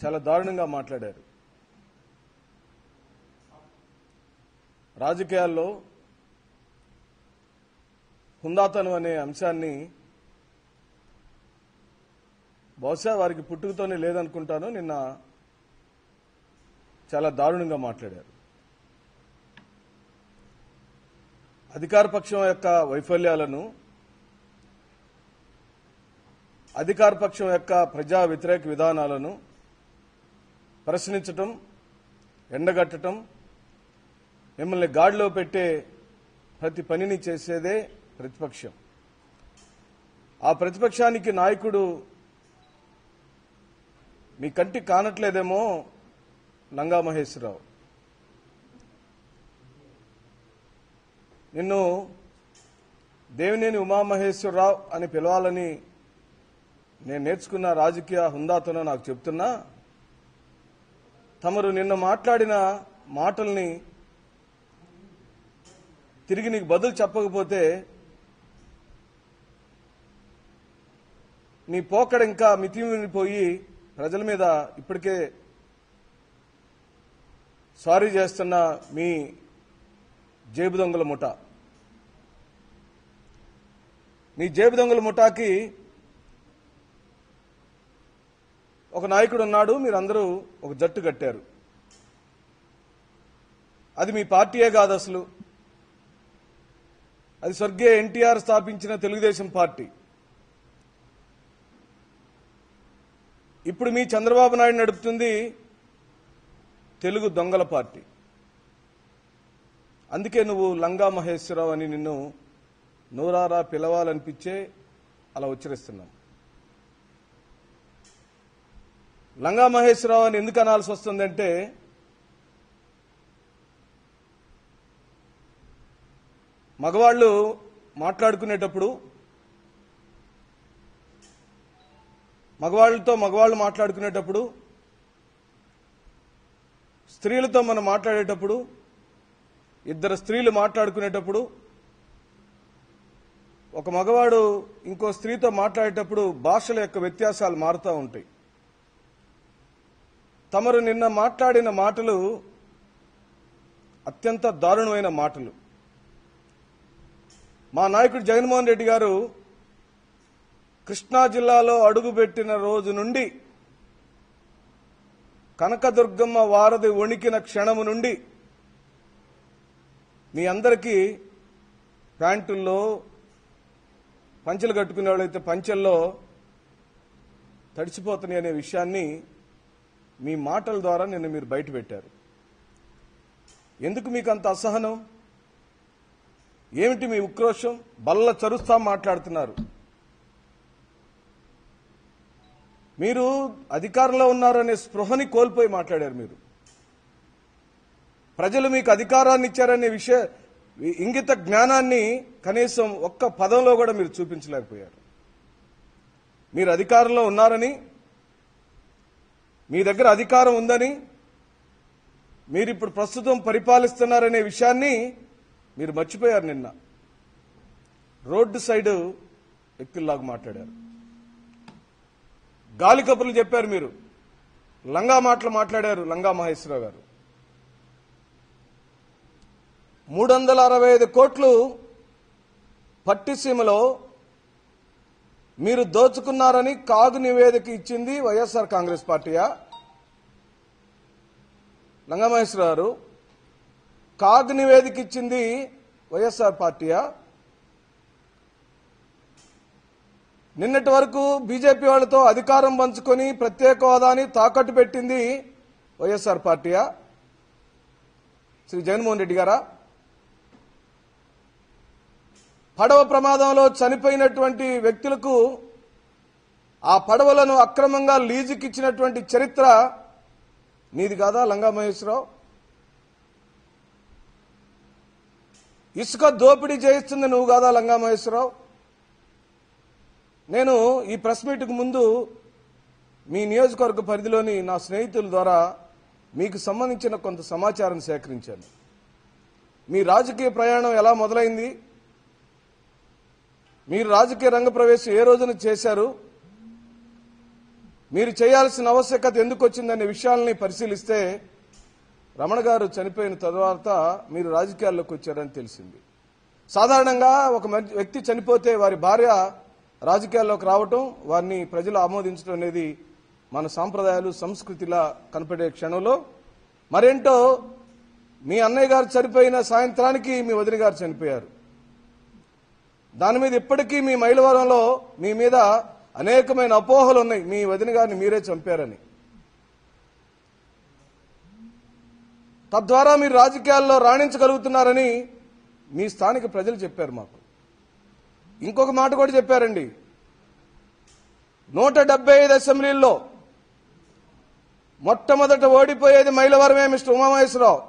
చాలా దారుణంగా మాట్లాడారు. రాజకీయాల్లో హుందాతనం అనే అంశాన్ని బహుశా వారికి పుట్టుకతోనే లేదనుకుంటాను. నిన్న చాలా దారుణంగా మాట్లాడారు. అధికార పక్షం యొక్క వైఫల్యాలను, అధికార పక్షం యొక్క ప్రజా వ్యతిరేక విధానాలను ప్రశ్నించటం, ఎండగట్టడం, మిమ్మల్ని గాడిలో పెట్టే ప్రతి పనిని చేసేదే ప్రతిపక్షం. ఆ ప్రతిపక్షానికి నాయకుడు మీ కంటికి కానట్లేదేమో లంగా మహేశ్వరరావు. నిన్ను దేవినేని ఉమామహేశ్వరరావు అని పిలవాలని నేను నేర్చుకున్న రాజకీయ హుందాతనం నాకు చెప్తున్నా, తమరు నిన్న మాట్లాడిన మాటల్ని తిరిగి నీకు బదులు చెప్పకపోతే నీ పోకడ ఇంకా మితిమీరిపోయి ప్రజల మీద ఇప్పటికే సారీ చేస్తున్న మీ జేబు దొంగల ముఠా, మీ జేబు దొంగల ముఠాకి ఒక నాయకుడు ఉన్నాడు. మీరందరూ ఒక జట్టు కట్టారు. అది మీ పార్టీయే కాదు, అసలు అది స్వర్గీయ ఎన్టీఆర్ స్థాపించిన తెలుగుదేశం పార్టీ. ఇప్పుడు మీ చంద్రబాబు నాయుడు నడుపుతుంది తెలుగు దొంగల పార్టీ. అందుకే నువ్వు లంగా మహేశ్వరరావు అని నిన్ను నోరారా పిలవాలనిపించే అలా ఉచ్చరిస్తున్నాం. లంగా మహేశ్వరరావు అని ఎందుకు అనాల్సి వస్తుందంటే, మగవాళ్ళు మాట్లాడుకునేటప్పుడు, మగవాళ్ళతో మగవాళ్ళు మాట్లాడుకునేటప్పుడు, స్త్రీలతో మనం మాట్లాడేటప్పుడు, ఇద్దరు స్త్రీలు మాట్లాడుకునేటప్పుడు, ఒక మగవాడు ఇంకో స్త్రీతో మాట్లాడేటప్పుడు భాషల యొక్క వ్యత్యాసాలు మారుతూ ఉంటాయి. తమరు నిన్న మాట్లాడిన మాటలు అత్యంత దారుణమైన మాటలు. మా నాయకుడు జగన్మోహన్ రెడ్డి గారు కృష్ణా జిల్లాలో అడుగుపెట్టిన రోజు నుండి, కనకదుర్గమ్మ వారధి వణికిన క్షణము నుండి మీ అందరికీ ప్యాంటుల్లో, పంచెలు కట్టుకునే వాళ్ళైతే పంచెల్లో తడిచిపోతున్నాయి అనే విషయాన్ని మీ మాటల ద్వారా నిన్న మీరు బయటపెట్టారు. ఎందుకు మీకు అంత అసహనం? ఏమిటి మీ ఉక్రోషం? బల్ల చరుస్తా మాట్లాడుతున్నారు. మీరు అధికారంలో ఉన్నారనే స్పృహని కోల్పోయి మాట్లాడారు. మీరు ప్రజలు మీకు అధికారాన్ని ఇచ్చారనే ఇంగిత జ్ఞానాన్ని కనీసం ఒక్క పదంలో కూడా మీరు చూపించలేకపోయారు. మీరు అధికారంలో ఉన్నారని, మీ దగ్గర అధికారం ఉందని, మీరు ఇప్పుడు ప్రస్తుతం పరిపాలిస్తున్నారనే విషయాన్ని మీరు మర్చిపోయారు. నిన్న రోడ్డు సైడ్ వ్యక్తుల్లాగా మాట్లాడారు, గాలి కబుర్లు చెప్పారు. మీరు లంగా మాటలు మాట్లాడారు. లంగా మహేశ్వరరావు గారు 365 కోట్లు పట్టిసీమలో మీరు దోచుకున్నారని కాగు నివేదిక ఇచ్చింది వైఎస్ఆర్ కాంగ్రెస్ పార్టీయా? లంగా మహేశ్వరరావు గారు, కాగు నివేదిక ఇచ్చింది వైఎస్ఆర్ పార్టీయా? నిన్నటి వరకు బీజేపీ వాళ్లతో అధికారం పంచుకొని ప్రత్యేక హోదాని తాకట్టు పెట్టింది వైఎస్ఆర్ పార్టీయా? శ్రీ జగన్మోహన్ రెడ్డి గారా? పడవ ప్రమాదంలో చనిపోయినటువంటి వ్యక్తులకు ఆ పడవలను అక్రమంగా లీజుకిచ్చినటువంటి చరిత్ర నీది కాదా లంగా మహేశ్వరరావు? ఇసుక దోపిడీ చేయిస్తుంది నువ్వు కాదా లంగా మహేశ్వరరావు? నేను ఈ ప్రెస్ మీట్కు ముందు మీ నియోజకవర్గ పరిధిలోని నా స్నేహితుల ద్వారా మీకు సంబంధించిన కొంత సమాచారం సేకరించాను. మీ రాజకీయ ప్రయాణం ఎలా మొదలైంది, మీరు రాజకీయ రంగ ప్రవేశం ఏ రోజున చేశారు, మీరు చేయాల్సిన ఆవశ్యకత ఎందుకు వచ్చిందనే విషయాల్ని పరిశీలిస్తే రమణ గారు చనిపోయిన తర్వాత మీరు రాజకీయాల్లోకి వచ్చారని తెలిసింది. సాధారణంగా ఒక వ్యక్తి చనిపోతే వారి భార్య రాజకీయాల్లోకి రావటం, వారిని ప్రజలు ఆమోదించడం అనేది మన సాంప్రదాయాలు సంస్కృతిలా కనపడే క్షణంలో మరేంటో మీ అన్నయ్య గారు చనిపోయిన సాయంత్రానికి మీ వదిన గారు చనిపోయారు. దాని మీద ఇప్పటికీ మీ మైలవరంలో మీ మీద అనేకమైన అపోహలు ఉన్నాయి, మీ వదిన గారిని మీరే చంపారని. తద్వారా మీరు రాజకీయాల్లో రాణించగలుగుతున్నారని మీ స్థానిక ప్రజలు చెప్పారు మాకు. ఇంకొక మాట కూడా చెప్పారండి, 175 అసెంబ్లీల్లో మొట్టమొదట ఓడిపోయేది మైలవరమే మిస్టర్ ఉమామహేశ్వరరావు.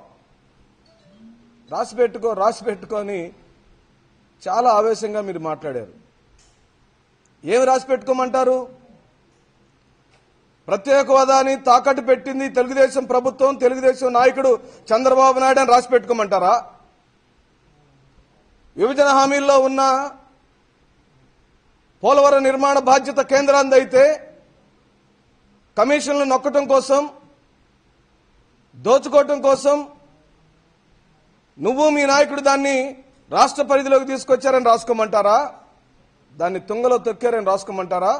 రాసి పెట్టుకొని చాలా ఆవేశంగా మీరు మాట్లాడారు. ఏమి రాసి పెట్టుకోమంటారు? ప్రత్యేక హోదాని తాకట్టు పెట్టింది తెలుగుదేశం ప్రభుత్వం, తెలుగుదేశం నాయకుడు చంద్రబాబు నాయుడు అని రాసి పెట్టుకోమంటారా? విభజన హామీల్లో ఉన్న పోలవరం నిర్మాణ బాధ్యత కేంద్రాంది అయితే కమిషన్లు నొక్కటం కోసం, దోచుకోవటం కోసం నువ్వు మీ నాయకుడు దాన్ని రాష్ట్ర పరిధిలోకి తీసుకొచ్చారని రాసుకోమంటారా? దాన్ని తుంగలో తొక్కారని రాసుకోమంటారా?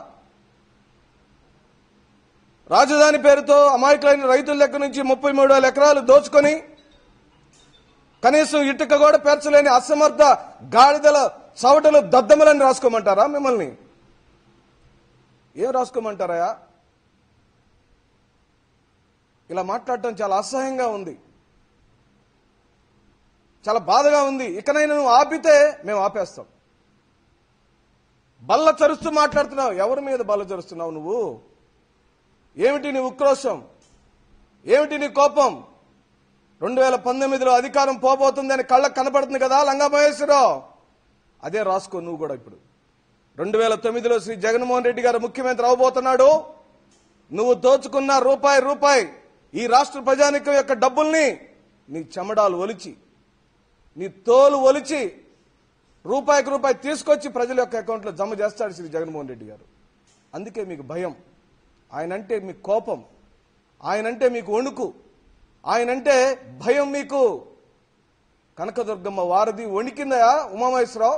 రాజధాని పేరుతో అమాయకులైన రైతుల దగ్గర నుంచి 33,000 ఎకరాలు దోచుకొని కనీసం ఇటుక కూడా పేర్చలేని అసమర్థ గాడిదల చవటలు దద్దమలని రాసుకోమంటారా? మిమ్మల్ని ఏం రాసుకోమంటారా? ఇలా మాట్లాడటం చాలా అసహ్యంగా ఉంది, చాలా బాధగా ఉంది. ఇకనైనా నువ్వు ఆపితే మేము ఆపేస్తాం. బల్ల చరుస్తూ మాట్లాడుతున్నావు. ఎవరి మీద బల్ల చరుస్తున్నావు నువ్వు? ఏమిటి నీ ఉక్రోషం? ఏమిటి నీ కోపం? 2019లో అధికారం పోబోతుందని కళ్ళకు కనపడుతుంది కదా లంగా మహేశ్వరరావు, అదే రాసుకో నువ్వు కూడా. ఇప్పుడు 2009లో శ్రీ జగన్మోహన్ రెడ్డి గారు ముఖ్యమంత్రి అవబోతున్నాడు. నువ్వు దోచుకున్న రూపాయి ఈ రాష్ట్ర ప్రజానీకం యొక్క డబ్బుల్ని నీ చెమడాలు ఒలిచి, నీ తోలు ఒలిచి రూపాయికి రూపాయి తీసుకొచ్చి ప్రజల యొక్క అకౌంట్లో జమ చేస్తాడు శ్రీ జగన్మోహన్ రెడ్డి గారు. అందుకే మీకు భయం, ఆయనంటే మీకు కోపం, ఆయనంటే మీకు వణుకు, ఆయనంటే భయం మీకు. కనకదుర్గమ్మ వారధి వణికిందయా ఉమామహేశ్వరరావు?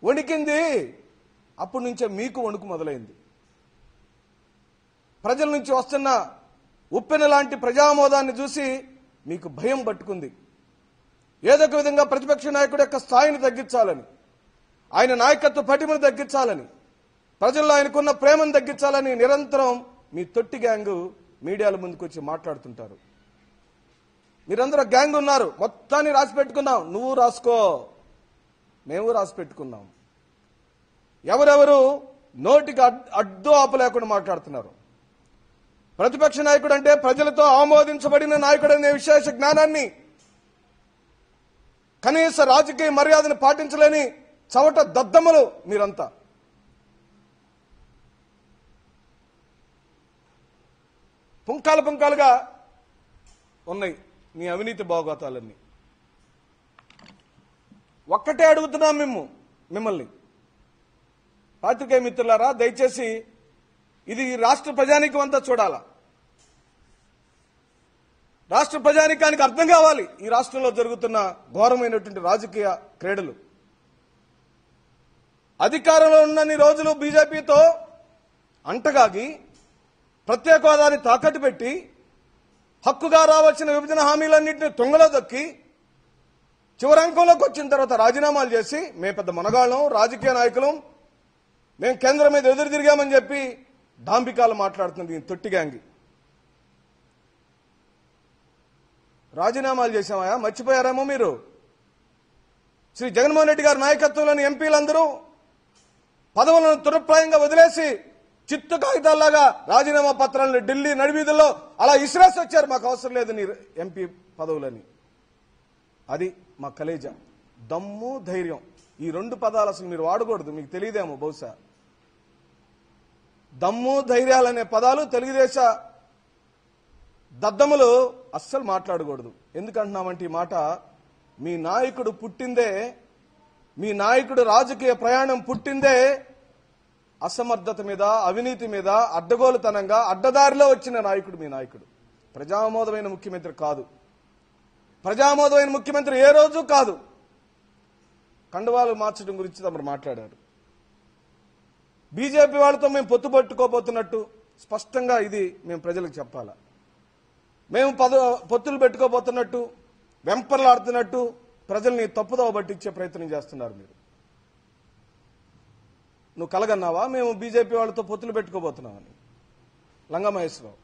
వణికింది. అప్పటి నుంచే మీకు వణుకు మొదలైంది. ప్రజల నుంచి వస్తున్న ఉప్పెన లాంటి ప్రజామోదాన్ని చూసి మీకు భయం పట్టుకుంది. ఏదో ఒక విధంగా ప్రతిపక్ష నాయకుడి యొక్క స్థాయిని తగ్గించాలని, ఆయన నాయకత్వ పటిమను తగ్గించాలని, ప్రజల్లో ఆయనకున్న ప్రేమను తగ్గించాలని నిరంతరం మీ తొట్టి గ్యాంగు మీడియాల ముందుకు వచ్చి మాట్లాడుతుంటారు. మీరందరూ గ్యాంగ్ ఉన్నారు, మొత్తాన్ని రాసి పెట్టుకున్నాం. నువ్వు రాసుకో, మేము రాసి పెట్టుకున్నాం. ఎవరెవరు నోటికి అడ్డు ఆపు లేకుండా మాట్లాడుతున్నారు. ప్రతిపక్ష నాయకుడు అంటే ప్రజలతో ఆమోదించబడిన నాయకుడు అనే విశేష జ్ఞానాన్ని, కనీస రాజకీయ మర్యాదను పాటించలేని చవట దద్దమ్మలు మీరంతా. పుంకాలుగా ఉన్నాయి మీ అవినీతి భాగోతాలన్నీ. ఒక్కటే అడుగుతున్నాం మిమ్మల్ని, పాత్రికేయ మిత్రులారా, దయచేసి ఇది రాష్ట్ర ప్రజానీకం అంతా చూడాలా. రాష్ట్ర ప్రజానీకానికి అర్థం కావాలి ఈ రాష్ట్రంలో జరుగుతున్న ఘోరమైనటువంటి రాజకీయ క్రీడలు. అధికారంలో ఉన్నన్ని రోజులు బీజేపీతో అంటగాగి ప్రత్యేక హోదాని తాకట్టు పెట్టి హక్కుగా రావాల్సిన విభజన హామీలన్నింటినీ తుంగలో దొక్కి చివరంకంలోకి వచ్చిన తర్వాత రాజీనామాలు చేసి మేము పెద్ద మునగాళ్ళం, రాజకీయ నాయకులం, మేము కేంద్రం మీద ఎదురు తిరిగామని చెప్పి డాంబికాలు మాట్లాడుతుంది ఈ తొట్టి గ్యాంగి. రాజీనామాలు చేశామా? మర్చిపోయారేమో మీరు. శ్రీ జగన్మోహన్ రెడ్డి గారి నాయకత్వంలోని ఎంపీలందరూ పదవులను తురప్రాయంగా వదిలేసి చిత్తు కాగితాల్లాగా రాజీనామా పత్రాలను ఢిల్లీ నడివీధుల్లో అలా ఇసిరేసి వచ్చారు. మాకు అవసరం లేదు నీ ఎంపీ పదవులని. అది మా కలేజా. దమ్ము, ధైర్యం, ఈ రెండు పదాలు అసలు మీరు వాడకూడదు, మీకు తెలియదేమో బహుశా. దమ్ము, ధైర్యాలనే పదాలు తెలుగుదేశ దద్దములు అస్సలు మాట్లాడకూడదు. ఎందుకంటున్నామంటే ఈ మాట, మీ నాయకుడు పుట్టిందే, మీ నాయకుడు రాజకీయ ప్రయాణం పుట్టిందే అసమర్థత మీద, అవినీతి మీద, అడ్డగోలుతనంగా అడ్డదారిలో వచ్చిన నాయకుడు మీ నాయకుడు. ప్రజామోదమైన ముఖ్యమంత్రి కాదు. ప్రజామోదమైన ముఖ్యమంత్రి ఏ రోజు కాదు. కండువాలు మార్చడం గురించి తమరు మాట్లాడారు. బీజేపీ వాళ్ళతో మేము పొత్తు పెట్టుకోబోతున్నట్టు స్పష్టంగా ఇది మేము ప్రజలకు చెప్పాలా. మేము పొత్తులు పెట్టుకోబోతున్నట్టు వెంపర్లాడుతున్నట్టు ప్రజల్ని తప్పుదోవ పట్టించే ప్రయత్నం చేస్తున్నారు మీరు. నువ్వు కలగన్నావా మేము బీజేపీ వాళ్ళతో పొత్తులు పెట్టుకోబోతున్నామని? లంగా మహేశ్వరరావు,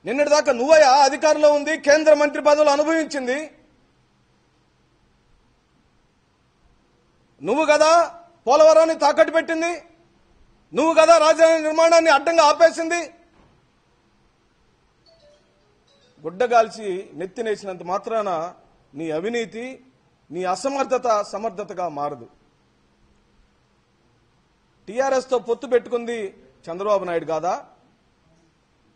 నిన్నటిదాకా నువ్వయ్యా అధికారంలో ఉంది, కేంద్ర మంత్రి పదవులు అనుభవించింది నువ్వు కదా. పోలవరాన్ని తాకట్టు పెట్టింది నువ్వు కదా. రాజధాని నిర్మాణాన్ని అడ్డంగా ఆపేసింది. గుడ్డగాల్చి నెత్తినేసినంత మాత్రాన నీ అవినీతి, నీ అసమర్థత సమర్థతగా మారదు. టీఆర్ఎస్తో పొత్తు పెట్టుకుంది చంద్రబాబు నాయుడు కాదా?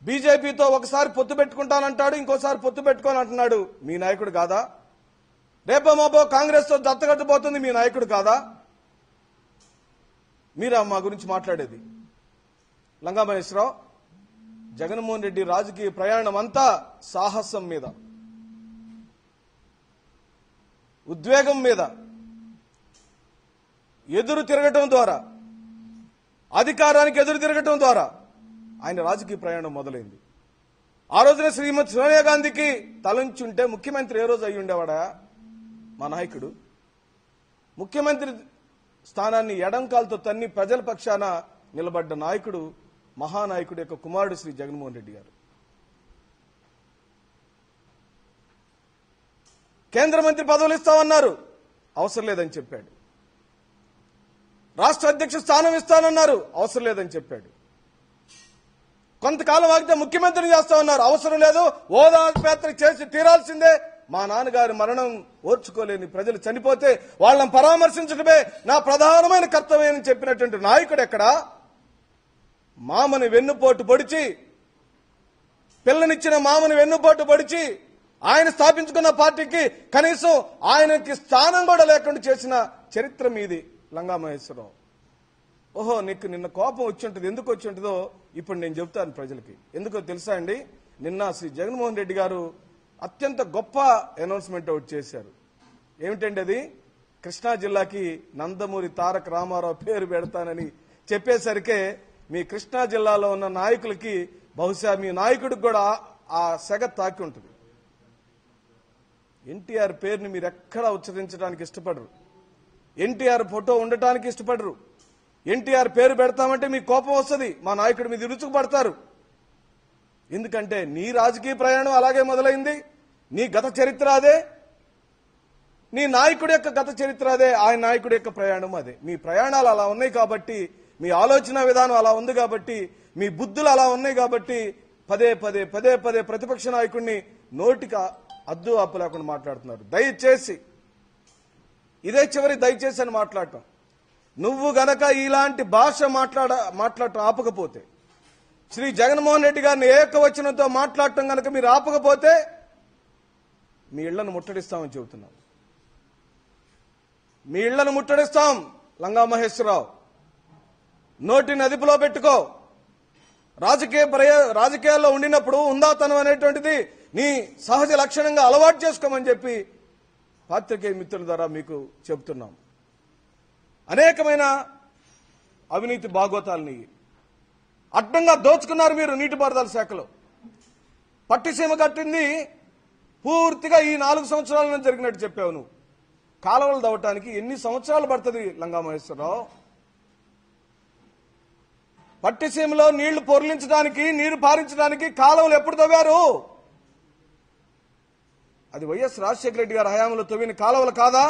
బీజేపీతో ఒకసారి పొత్తు పెట్టుకుంటానంటాడు, ఇంకోసారి పొత్తు పెట్టుకోనంటున్నాడు మీ నాయకుడు కాదా? రేపో మాపో కాంగ్రెస్తో దత్తగట్టుపోతుంది మీ నాయకుడు కాదా? మీరా మా గురించి మాట్లాడేది? లంగా మహేశ్వరరావు, జగన్మోహన్ రెడ్డి రాజకీయ ప్రయాణం అంతా సాహసం మీద, ఉద్వేగం మీద, ఎదురు తిరగటం ద్వారా, అధికారానికి ఎదురు తిరగటం ద్వారా ఆయన రాజకీయ ప్రయాణం మొదలైంది. ఆ రోజున శ్రీమతి సోనియా గాంధీకి తలంచుంటే ముఖ్యమంత్రి ఏ రోజు అయి ఉండేవాడా మా నాయకుడు? ముఖ్యమంత్రి స్థానాన్ని ఎడంకాలతో తన్ని ప్రజల పక్షాన నిలబడ్డ నాయకుడు మహానాయకుడు యొక్క కుమారుడు శ్రీ జగన్మోహన్ రెడ్డి గారు. కేంద్ర మంత్రి పదవులు ఇస్తామన్నారు, అవసరం లేదని చెప్పాడు. రాష్ట్ర అధ్యక్ష స్థానం ఇస్తానన్నారు, అవసరం లేదని చెప్పాడు. కొంతకాలం ఆగితే ముఖ్యమంత్రిని చేస్తామన్నారు, అవసరం లేదు, ఓదార్పు చేసి తీరాల్సిందే. మా నాన్నగారి మరణం ఓర్చుకోలేని ప్రజలు చనిపోతే వాళ్ళని పరామర్శించడమే నా ప్రధానమైన కర్తవ్యం అని చెప్పినటువంటి నాయకుడు ఎక్కడా? మామని వెన్నుపోటు పొడిచి, పిల్లనిచ్చిన మామని వెన్నుపోటు పొడిచి ఆయన స్థాపించుకున్న పార్టీకి కనీసం ఆయనకి స్థానం కూడా లేకుండా చేసిన చరిత్ర మీది లంగా మహేశ్వరరావు. ఓహో, నీకు నిన్న కోపం వచ్చి ఉంటుంది. ఎందుకు వచ్చి ఉంటుందో ఇప్పుడు నేను చెబుతాను ప్రజలకి. ఎందుకో తెలుసా అండి, నిన్న శ్రీ జగన్మోహన్ రెడ్డి గారు అత్యంత గొప్ప అనౌన్స్మెంట్ ఒకటి చేశారు. ఏమిటండి అది? కృష్ణా జిల్లాకి నందమూరి తారక రామారావు పేరు పెడతానని చెప్పేసరికే మీ కృష్ణా జిల్లాలో ఉన్న నాయకులకి, బహుశా మీ నాయకుడికి కూడా ఆ సెగ తాకి ఉంటుంది. ఎన్టీఆర్ పేరుని మీరు ఎక్కడా ఉచ్చరించడానికి ఇష్టపడరు. ఎన్టీఆర్ ఫోటో ఉండటానికి ఇష్టపడరు. ఎన్టీఆర్ పేరు పెడతామంటే మీకు కోపం వస్తుంది, మా నాయకుడి మీద ఇరుచుకు పడతారు. ఎందుకంటే నీ రాజకీయ ప్రయాణం అలాగే మొదలైంది. నీ గత చరిత్ర అదే, నీ నాయకుడి యొక్క గత చరిత్ర అదే, ఆయన నాయకుడి యొక్క ప్రయాణం అదే. మీ ప్రయాణాలు అలా ఉన్నాయి కాబట్టి, మీ ఆలోచన విధానం అలా ఉంది కాబట్టి, మీ బుద్ధులు అలా ఉన్నాయి కాబట్టి పదే పదే పదే పదే ప్రతిపక్ష నాయకుడిని నోటికి అద్దు అప్పు లేకుండా మాట్లాడుతున్నారు. దయచేసి ఇదే చివరి దయచేసి అని మాట్లాడటం. నువ్వు గనక ఇలాంటి భాష మాట్లాడటం ఆపకపోతే, శ్రీ జగన్మోహన్ రెడ్డి గారిని ఏకవచనంతో మాట్లాడటం గనక మీరు ఆపకపోతే మీ ఇళ్లను ముట్టడిస్తామని చెబుతున్నాం. మీ ఇళ్లను ముట్టడిస్తాం. లంగా మహేశ్వరరావు, నోటిని అదుపులో పెట్టుకో. రాజకీయాల్లో ఉండినప్పుడు ఉందాతనం అనేటువంటిది నీ సహజ లక్షణంగా అలవాటు చేసుకోమని చెప్పి పాత్రికేయ మిత్రుల ద్వారా మీకు చెబుతున్నాం. అనేకమైన అవినీతి బాగోతాలని అడ్డంగా దోచుకున్నారు మీరు నీటిపారుదల శాఖలో. పట్టిసీమ కట్టింది పూర్తిగా ఈ 4 సంవత్సరాల జరిగినట్టు చెప్పావు నువ్వు. కాలువలు దవ్వటానికి ఎన్ని సంవత్సరాలు పడుతుంది లంగా మహేశ్వరరావు? పట్టిసీమలో నీళ్లు పొర్లించడానికి, నీరు పారించడానికి కాలువలు ఎప్పుడు తవ్వారు? అది వైఎస్ రాజశేఖర రెడ్డి గారి హయాంలో తవ్విన కాలువలు కాదా?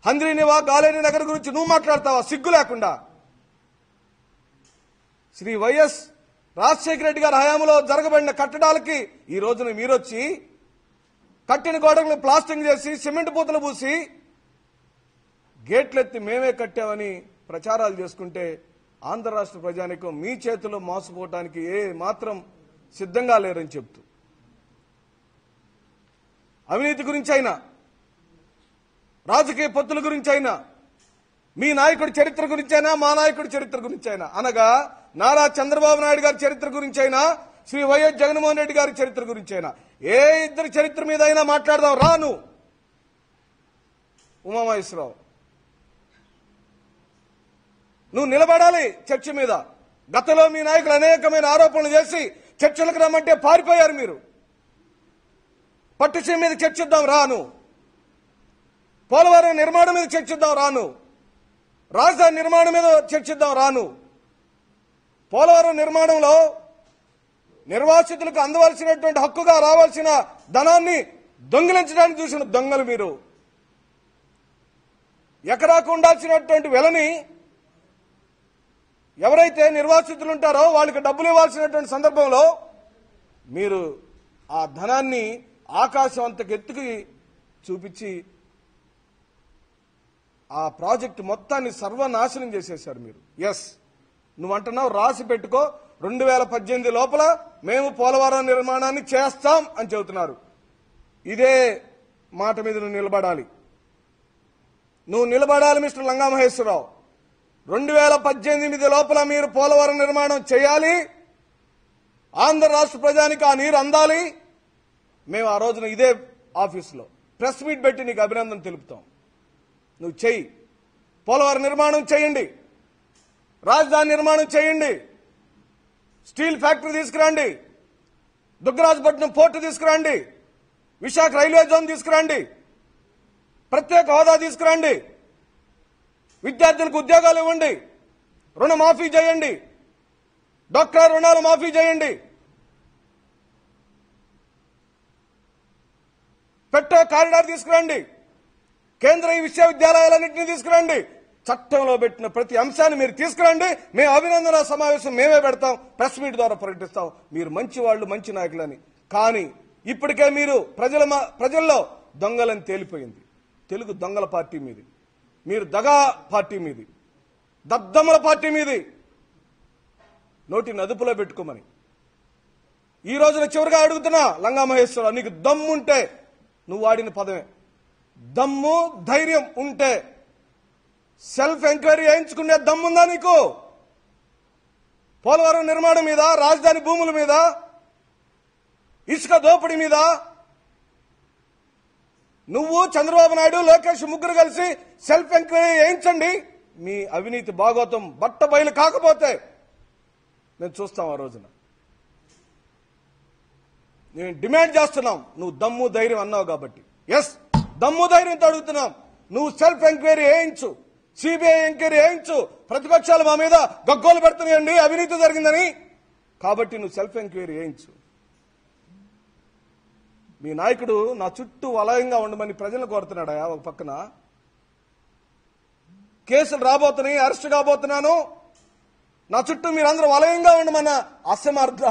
హంద్రీనివా, గాలేని నగర్ గురించి నువ్వు మాట్లాడతావా సిగ్గు లేకుండా? శ్రీ వైఎస్ రాజశేఖర రెడ్డి గారి హయాంలో జరగబడిన కట్టడాలకి ఈ రోజున మీరొచ్చి కట్టిన గోడలు ప్లాస్టింగ్ చేసి, సిమెంట్ పూతలు పూసి, గేట్లెత్తి మేమే కట్టామని ప్రచారాలు చేసుకుంటే ఆంధ్ర రాష్ట్ర ప్రజానీకం మీ చేతిలో మోసపోవటానికి ఏ మాత్రం సిద్ధంగా లేరని చెప్తూ, అవినీతి గురించి అయినా, రాజకీయ పొత్తుల గురించి అయినా మీ నాయకుడి చరిత్ర గురించైనా మా నాయకుడి చరిత్ర గురించైనా అనగా నారా చంద్రబాబు నాయుడు గారి చరిత్ర గురించైనా శ్రీ వైఎస్ జగన్మోహన్ రెడ్డి గారి చరిత్ర గురించైనా ఏ ఇద్దరి చరిత్ర మీద అయినా మాట్లాడదాం రాను. ఉమామహేశ్వరరావు, నువ్వు నిలబడాలి చర్చ మీద. గతంలో మీ నాయకులు అనేకమైన ఆరోపణలు చేసి చర్చలకు రమ్మంటే పారిపోయారు మీరు. పట్టుసీమ మీద చర్చిద్దాం రాను. పోలవరం నిర్మాణం మీద చర్చిద్దాం రాను. రాజధాని నిర్మాణం మీద చర్చిద్దాం రాను. పోలవరం నిర్మాణంలో నిర్వాసితులకు అందవలసినటువంటి హక్కుగా రావాల్సిన ధనాన్ని దొంగిలించడానికి చూసిన దొంగలు మీరు. ఎకరాకు ఉండాల్సినటువంటి వెలని ఎవరైతే నిర్వాసితులు ఉంటారో వాళ్ళకి డబ్బులు ఇవ్వాల్సినటువంటి సందర్భంలో మీరు ఆ ధనాన్ని ఆకాశం అంతకు ఎత్తుకి చూపించి ఆ ప్రాజెక్టు మొత్తాన్ని సర్వనాశనం చేసేశారు మీరు. ఎస్, నువ్వు అంటున్నావు రాసి పెట్టుకో, 2018 లోపల మేము పోలవరం నిర్మాణాన్ని చేస్తాం అని చెబుతున్నారు. ఇదే మాట మీద నువ్వు నిలబడాలి. నువ్వు నిలబడాలి మిస్టర్ లంగా మహేశ్వరరావు. 2018 లోపల మీరు పోలవరం నిర్మాణం చేయాలి. ఆంధ్ర రాష్ట్ర ప్రజానికి ఆ నీరు అందాలి. మేము ఆ రోజున ఇదే ఆఫీసులో ప్రెస్ మీట్ పెట్టి నీకు అభినందన తెలుపుతాం. నువ్వు చెయ్యి. పోలవరం నిర్మాణం చేయండి, రాజధాని నిర్మాణం చేయండి, స్టీల్ ఫ్యాక్టరీ తీసుకురండి, దుగ్గరాజపట్నం పోర్టు తీసుకురండి, విశాఖ రైల్వే జోన్ తీసుకురండి, ప్రత్యేక హోదా తీసుకురండి, విద్యార్థులకు ఉద్యోగాలు ఇవ్వండి, రుణమాఫీ చేయండి, డాక్రా రుణాలు మాఫీ చేయండి, పెట్రో కారిడార్ తీసుకురండి, కేంద్ర విశ్వవిద్యాలయాలన్నింటినీ తీసుకురండి. చట్టంలో పెట్టిన ప్రతి అంశాన్ని మీరు తీసుకురండి. మేము అభినందన సమావేశం మేమే పెడతాం, ప్రెస్ మీట్ ద్వారా ప్రకటిస్తాం. మీరు మంచి వాళ్ళు, మంచి నాయకులని. కానీ ఇప్పటికే మీరు ప్రజల్లో దొంగలని తేలిపోయింది. తెలుగు దొంగల పార్టీ మీది, మీరు దగా పార్టీ మీది, దద్దమ్మల పార్టీ మీది. నోటిని అదుపులో పెట్టుకోమని ఈ రోజున చివరిగా అడుగుతున్నా లంగా మహేశ్వరరావు, నీకు దమ్ముంటే నువ్వు వాడిన పదమే, దమ్ము ధైర్యం ఉంటే సెల్ఫ్ ఎంక్వైరీ చేయించుకునే దమ్ముందా నీకు? పోలవరం నిర్మాణం మీద, రాజధాని భూముల మీద, ఇసుక దోపిడీ మీద నువ్వు చంద్రబాబు నాయుడు లోకేష్ ముగ్గురు కలిసి సెల్ఫ్ ఎంక్వైరీ చేయించండి. మీ అవినీతి భాగోతం బట్ట బయలు కాకపోతే మేము చూస్తాం. ఆ రోజున నేను డిమాండ్ చేస్తున్నాం. నువ్వు దమ్ము ధైర్యం అన్నావు కాబట్టి ఎస్, దమ్ము ధైర్యంతో అడుగుతున్నాం. నువ్వు సెల్ఫ్ ఎంక్వైరీ చేయించు, సిబిఐ ఎంక్వైరీ చేయించు. ప్రతిపక్షాలు మా మీద గగ్గోలు పెడుతున్నాయండి అవినీతి జరిగిందని, కాబట్టి నువ్వు సెల్ఫ్ ఎంక్వైరీ చేయించు. మీ నాయకుడు నా చుట్టూ వలయంగా ఉండమని ప్రజలను కోరుతున్నాడా? ఒక పక్కన కేసులు రాబోతున్నాయి, అరెస్ట్ కాబోతున్నాను, నా చుట్టూ మీరందరూ వలయంగా ఉండమన్న అసమర్థ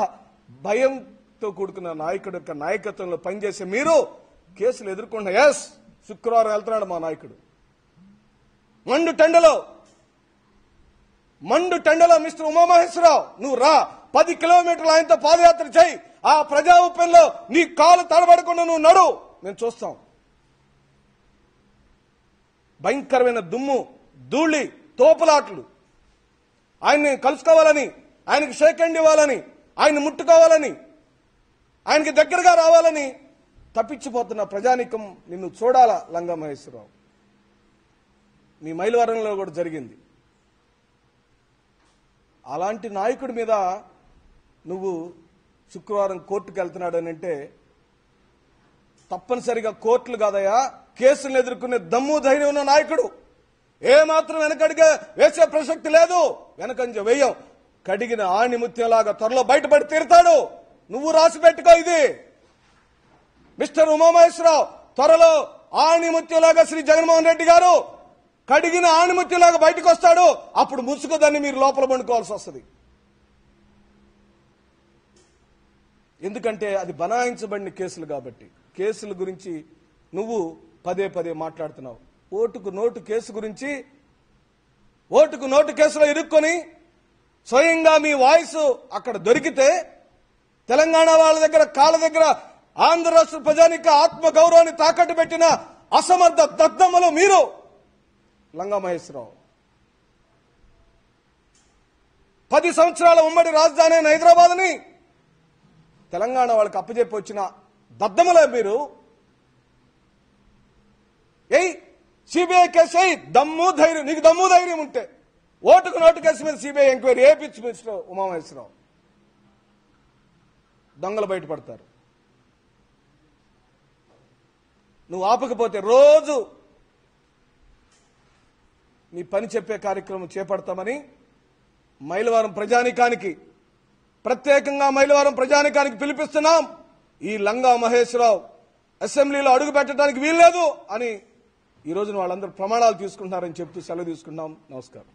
భయంతో కూడుకున్న నాయకుడు యొక్క నాయకత్వంలో పనిచేసే మీరు కేసులు ఎదుర్కొంటున్నా. ఎస్, శుక్రవారం వెళ్తున్నాడు మా నాయకుడు మండు టెండలో మిస్టర్ ఉమామహేశ్వరరావు, నువ్వు రా. 10 కిలోమీటర్లు ఆయనతో పాదయాత్ర చేయి. ఆ ప్రజా ఉప్పెన్లో నీ కాలు తడబడకుండా నువ్వు నడు, మేము చూస్తాం. భయంకరమైన దుమ్ము, ధూళి, తోపులాట్లు, ఆయన్ని కలుసుకోవాలని, ఆయనకి షేక్ హ్యాండ్ ఇవ్వాలని, ఆయన్ని ముట్టుకోవాలని, ఆయనకి దగ్గరగా రావాలని తప్పించిపోతున్న ప్రజానీకం నిన్ను చూడాలా లంగా మహేశ్వరరావు. నీ మైలవరంలో కూడా జరిగింది. అలాంటి నాయకుడి మీద నువ్వు శుక్రవారం కోర్టుకు వెళ్తున్నాడని అంటే తప్పనిసరిగా కోర్టులు కాదయా, కేసులను ఎదుర్కొనే దమ్ము ధైర్యం ఉన్న నాయకుడు. ఏమాత్రం వెనకడిగా వేసే ప్రసక్తి లేదు, వెనకంజ వేయం. కడిగిన ఆణిముత్యంలాగా త్వరలో బయటపడి తీరుతాడు. నువ్వు రాసి పెట్టుకో ఇది. మిస్టర్ ఉమామహేశ్వరరావు త్వరలో ఆణిముత్యంలాగా శ్రీ జగన్మోహన్ రెడ్డి గారు కడిగిన ఆణిముత్యంలాగా బయటకు వస్తాడు. అప్పుడు ముసుగుదాన్ని మీరు లోపల పండుకోవాల్సి వస్తుంది. ఎందుకంటే అది బనాయించబడిన కేసులు కాబట్టి. కేసుల గురించి నువ్వు పదే పదే మాట్లాడుతున్నావు. ఓటుకు నోటు కేసు గురించి, ఓటుకు నోటు కేసులో ఇరుక్కొని స్వయంగా మీ వాయిస్ అక్కడ దొరికితే తెలంగాణ వాళ్ళ దగ్గర కాళ్ళ దగ్గర ఆంధ్ర రాష్ట్ర ప్రజానికి ఆత్మగౌరవాన్ని తాకట్టు పెట్టిన అసమర్థ దద్దమ్మలు మీరు లంగా మహేశ్వరరావు. 10 సంవత్సరాల ఉమ్మడి రాజధాని అయిన హైదరాబాద్ని తెలంగాణ వాళ్ళకి అప్పచెప్పి వచ్చిన దద్దమలే మీరు. ఏయ్ సిబిఐ కేసు అయ్యి దమ్ము ధైర్యం, నీకు దమ్ము ధైర్యం ఉంటే ఓటుకు నోటు కేసు మీద సిబిఐ ఎంక్వైరీ ఏపిచ్చి మినిస్టర్ ఉమామహేశ్వరరావు. దొంగలు బయటపడతారు. నువ్వు ఆపకపోతే రోజు నీ పని చెప్పే కార్యక్రమం చేపడతామని మైలవరం ప్రజానికానికి, ప్రత్యేకంగా మైలవరం ప్రజానికానికి పిలిపిస్తున్నాం. ఈ లంగా మహేశ్వరరావు అసెంబ్లీలో అడుగు పెట్టడానికి వీల్లేదు అని ఈ రోజున వాళ్ళందరూ ప్రమాణాలు తీసుకుంటున్నారని చెప్తూ సెలవు తీసుకున్నాం. నమస్కారం.